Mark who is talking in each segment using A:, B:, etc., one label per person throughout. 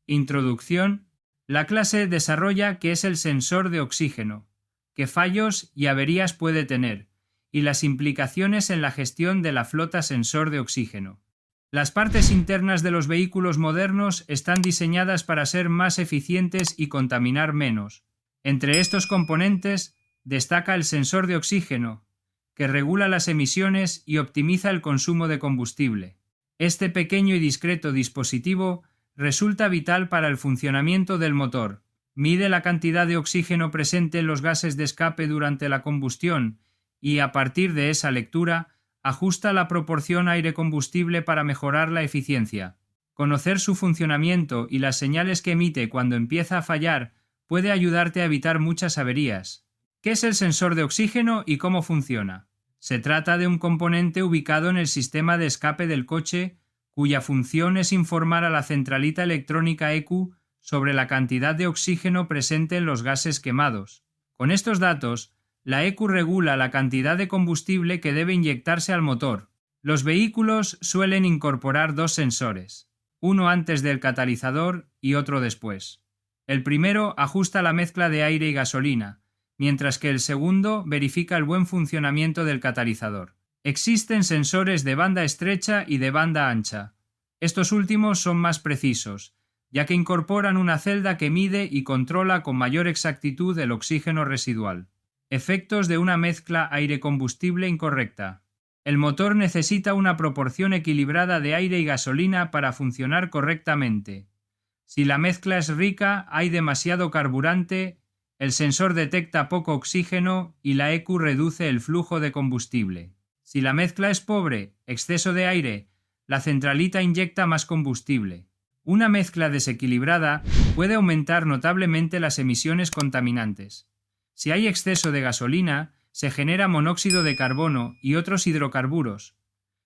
A: Introducción. La clase desarrolla qué es el sensor de oxígeno, qué fallos y averías puede tener, y las implicaciones en la gestión de la flota sensor de oxígeno. Las partes internas de los vehículos modernos están diseñadas para ser más eficientes y contaminar menos. Entre estos componentes destaca el sensor de oxígeno, que regula las emisiones y optimiza el consumo de combustible. Este pequeño y discreto dispositivo resulta vital para el funcionamiento del motor. Mide la cantidad de oxígeno presente en los gases de escape durante la combustión y, a partir de esa lectura, ajusta la proporción aire-combustible para mejorar la eficiencia. Conocer su funcionamiento y las señales que emite cuando empieza a fallar puede ayudarte a evitar muchas averías. ¿Qué es el sensor de oxígeno y cómo funciona? Se trata de un componente ubicado en el sistema de escape del coche, cuya función es informar a la centralita electrónica ECU sobre la cantidad de oxígeno presente en los gases quemados. Con estos datos, la ECU regula la cantidad de combustible que debe inyectarse al motor. Los vehículos suelen incorporar dos sensores, uno antes del catalizador y otro después. El primero ajusta la mezcla de aire y gasolina, mientras que el segundo verifica el buen funcionamiento del catalizador. Existen sensores de banda estrecha y de banda ancha. Estos últimos son más precisos, ya que incorporan una celda que mide y controla con mayor exactitud el oxígeno residual. Efectos de una mezcla aire-combustible incorrecta. El motor necesita una proporción equilibrada de aire y gasolina para funcionar correctamente. Si la mezcla es rica, hay demasiado carburante, el sensor detecta poco oxígeno y la ECU reduce el flujo de combustible. Si la mezcla es pobre, exceso de aire, la centralita inyecta más combustible. Una mezcla desequilibrada puede aumentar notablemente las emisiones contaminantes. Si hay exceso de gasolina, se genera monóxido de carbono y otros hidrocarburos.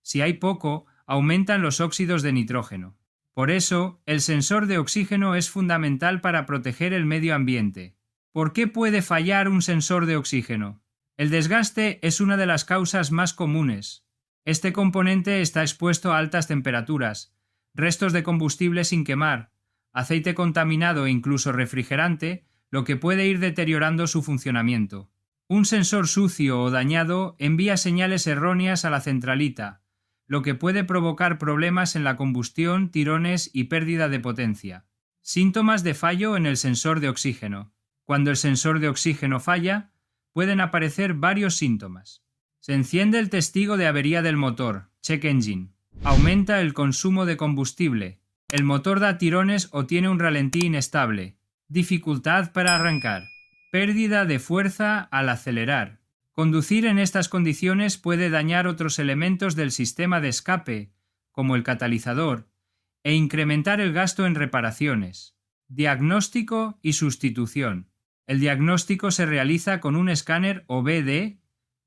A: Si hay poco, aumentan los óxidos de nitrógeno. Por eso, el sensor de oxígeno es fundamental para proteger el medio ambiente. ¿Por qué puede fallar un sensor de oxígeno? El desgaste es una de las causas más comunes. Este componente está expuesto a altas temperaturas, restos de combustible sin quemar, aceite contaminado e incluso refrigerante, lo que puede ir deteriorando su funcionamiento. Un sensor sucio o dañado envía señales erróneas a la centralita, lo que puede provocar problemas en la combustión, tirones y pérdida de potencia. Síntomas de fallo en el sensor de oxígeno. Cuando el sensor de oxígeno falla, pueden aparecer varios síntomas. Se enciende el testigo de avería del motor, check engine. Aumenta el consumo de combustible. El motor da tirones o tiene un ralentí inestable. Dificultad para arrancar. Pérdida de fuerza al acelerar. Conducir en estas condiciones puede dañar otros elementos del sistema de escape, como el catalizador, e incrementar el gasto en reparaciones. Diagnóstico y sustitución. El diagnóstico se realiza con un escáner OBD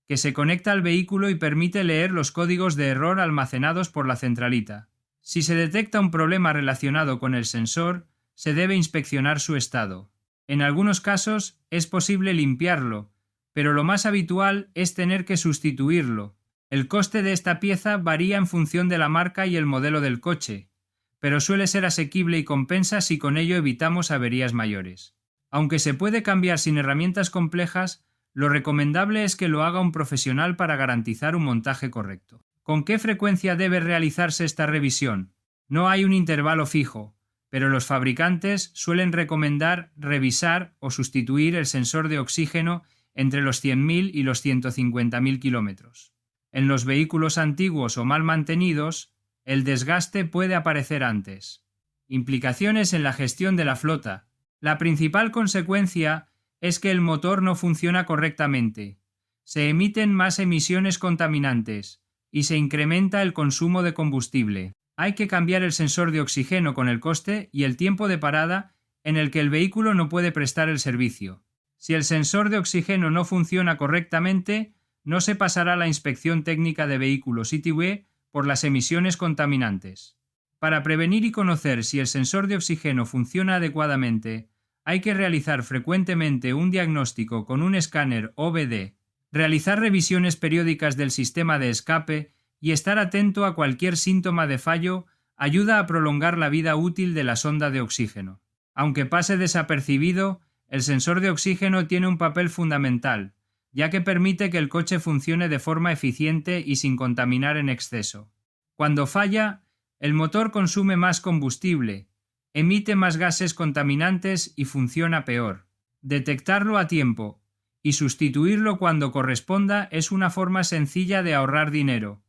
A: que se conecta al vehículo y permite leer los códigos de error almacenados por la centralita. Si se detecta un problema relacionado con el sensor, se debe inspeccionar su estado. En algunos casos es posible limpiarlo, pero lo más habitual es tener que sustituirlo. El coste de esta pieza varía en función de la marca y el modelo del coche, pero suele ser asequible y compensa si con ello evitamos averías mayores. Aunque se puede cambiar sin herramientas complejas, lo recomendable es que lo haga un profesional para garantizar un montaje correcto. ¿Con qué frecuencia debe realizarse esta revisión? No hay un intervalo fijo, pero los fabricantes suelen recomendar revisar o sustituir el sensor de oxígeno entre los 100.000 y los 150.000 kilómetros. En los vehículos antiguos o mal mantenidos, el desgaste puede aparecer antes. Implicaciones en la gestión de la flota. La principal consecuencia es que el motor no funciona correctamente. Se emiten más emisiones contaminantes y se incrementa el consumo de combustible. Hay que cambiar el sensor de oxígeno con el coste y el tiempo de parada en el que el vehículo no puede prestar el servicio. Si el sensor de oxígeno no funciona correctamente, no se pasará la inspección técnica de vehículos ITV por las emisiones contaminantes. Para prevenir y conocer si el sensor de oxígeno funciona adecuadamente, hay que realizar frecuentemente un diagnóstico con un escáner OBD, realizar revisiones periódicas del sistema de escape y estar atento a cualquier síntoma de fallo ayuda a prolongar la vida útil de la sonda de oxígeno. Aunque pase desapercibido, el sensor de oxígeno tiene un papel fundamental, ya que permite que el coche funcione de forma eficiente y sin contaminar en exceso. Cuando falla, el motor consume más combustible, emite más gases contaminantes y funciona peor. Detectarlo a tiempo y sustituirlo cuando corresponda es una forma sencilla de ahorrar dinero,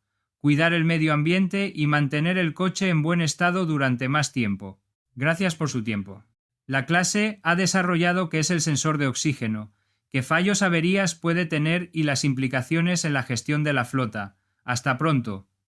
A: cuidar el medio ambiente y mantener el coche en buen estado durante más tiempo. Gracias por su tiempo. La clase ha desarrollado qué es el sensor de oxígeno, qué fallos averías puede tener y las implicaciones en la gestión de la flota. Hasta pronto.